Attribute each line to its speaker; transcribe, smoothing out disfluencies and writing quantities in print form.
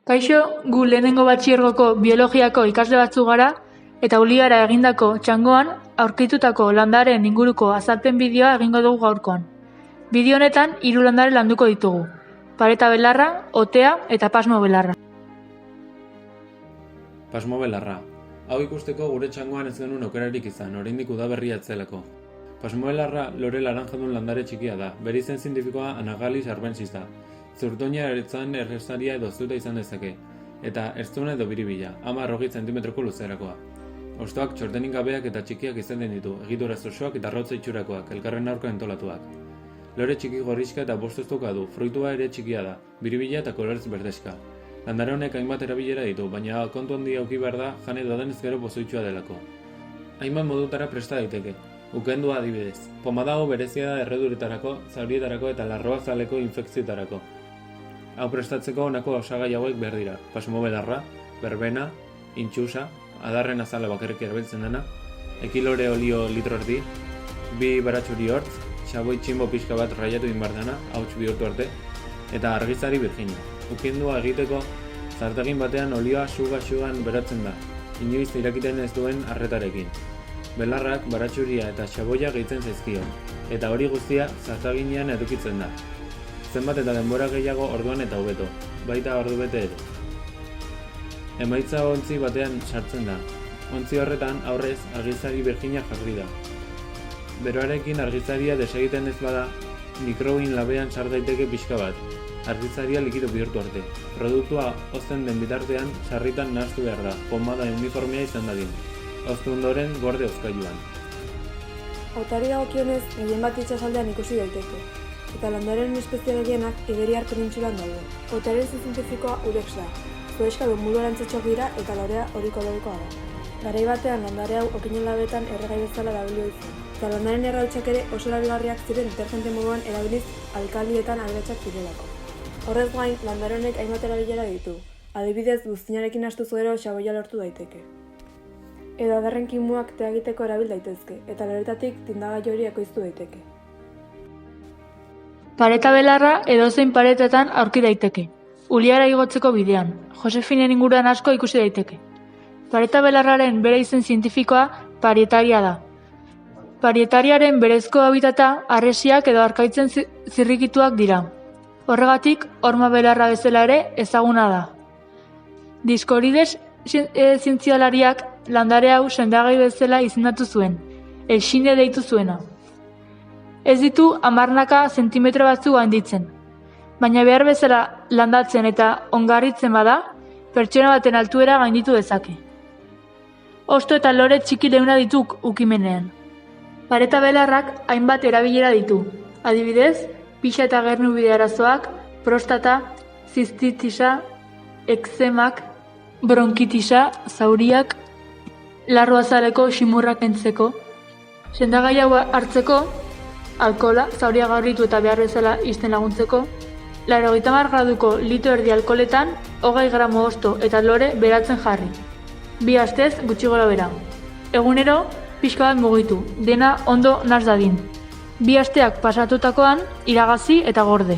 Speaker 1: Kaixo, gu lehenengo batxilergoko biologiako ikasle batzuk gara eta Uliara egindako txangoan aurkitutako landareen inguruko azalpen bideoa egingo dugu gaurkoan. Bideo honetan 3 landare landuko ditugu: pareta belarra, otea eta pasmo belarra.
Speaker 2: Pasmo belarra. Hau ikusteko gure txangoan ez genuen aukerarik izan, oraindik udaberria atzelako. Pasmo belarra lore laranjadun landare txikia da, bere izen zientifikoa Anagalis arbensis da. Zurtoina eretzan erresaria edo zuta izan dezake, eta ertzuna edo biribila, 10-20 zentimetroko luzerakoa. Hostoak txortenik gabeak eta txikiak izaten ditu, egituraz osoak eta arrautza itxurakoak, elkarren aurka entolatuak. Lore txiki gorrixka eta bostostuka du, fruitua ere txikia da, biribila eta kolorez berdeska. Landare honek hainbat erabilera ditu, baina kontu handi auki behar da jane dadenez gero pozoitsua delako. Hainbat modutara presta daiteke. Ukendua adibidez. Pomada hau berezia da erreduretarako, zaurietarako eta larroazaleko infekzioetarako. Hau prestatzeko honako osagai hauek behar dira: pasmo belarra, berbena, intxusa, adarren azala bakarrik erabiltzen dena, ekilore olio litro erdi, 2 baratxuri hortz, xaboi txinbo pixka bat raiatu inbardana, hauts bihurtu arte, eta argizari birgina. Ukendua egiteko zartagin batean olioa suga-sugan beratzen da, inoiz irakiten ez duen arretarekin. Belarrak, baratxuria eta xaboia gehitzen zaizkio, eta hori guztia zartaginean edukitzen da. Zenbat eta denbora gehiago orduan eta hobeto, baita ordubete ere. Emaitza ontzi batean sartzen da. Ontzi horretan aurrez argizari birgina jarri da. Beroarekin argizaria desegiten ez bada, mikrobin labean sar daiteke pixka bat, argizaria likido bihurtu arte. Produktua hozten den bitartean sarritan nahastu behar da, pomada uniformea izan dadin. Hoztu ondoren gorde hozkailuan.
Speaker 3: Otari dagokionez, gehien bat itsasaldean ikusi daiteke, eta landaren espezie gehienak Iberiar penintsulan daude. Otaren zientifikoa Urex da. Zuhaixka du mulu arantzatsuak dira eta lorea hori kolorikoa da. Garai batean landare hau okinen labetan erregai bezala erabilio izan, eta landaren errautsak ere oso erabilgarriak ziren detergente moduan erabiliz alkalietan aberatsak zirelako. Horrez gain, landare honek hainbat erabilera ditu. Adibidez, buztinarekin nahastu gero xaboia lortu daiteke. Edo adarren kimuak tea egiteko erabil daitezke, eta loretatik tindagailu hori ekoiztu daiteke.
Speaker 1: Pareta belarra edozein paretetan aurki daiteke. Uliara igotzeko bidean, Josefinen inguruan asko ikusi daiteke. Pareta belarraren bere izen zientifikoa parietaria da. Parietariaren berezko habitata harresiak edo arkaitzen zirrikituak dira. Horregatik, horma belarra bezala ere ezaguna da. Diskorides zientzialariak landare hau sendagai bezala izendatu zuen, elxine deitu zuena. Ez ditu 10 zentimetro batzuk gainditzen, baina behar bezala landatzen eta ongarritzen bada, pertsona baten altuera gainditu dezake. Hosto eta lore txiki leuna dituk ukimenean. Pareta belarrak hainbat erabilera ditu, adibidez, pixa eta gernubide arazoak, prostata, zistitisa, ekzemak, bronkitisa, zauriak, larruazaleko ximurrak entzeko. Sendagai hau hartzeko, alkohola, zauria gaurritu eta behar bezala isten laguntzeko, 80 graduko litro erdi alkoholetan 20 gramo hosto eta lore beratzen jarri. 2 astez gutxi gora bera. Egunero, pixka bat mugitu, dena ondo nahas dadin. 2 asteak pasatutakoan, iragazi eta gorde.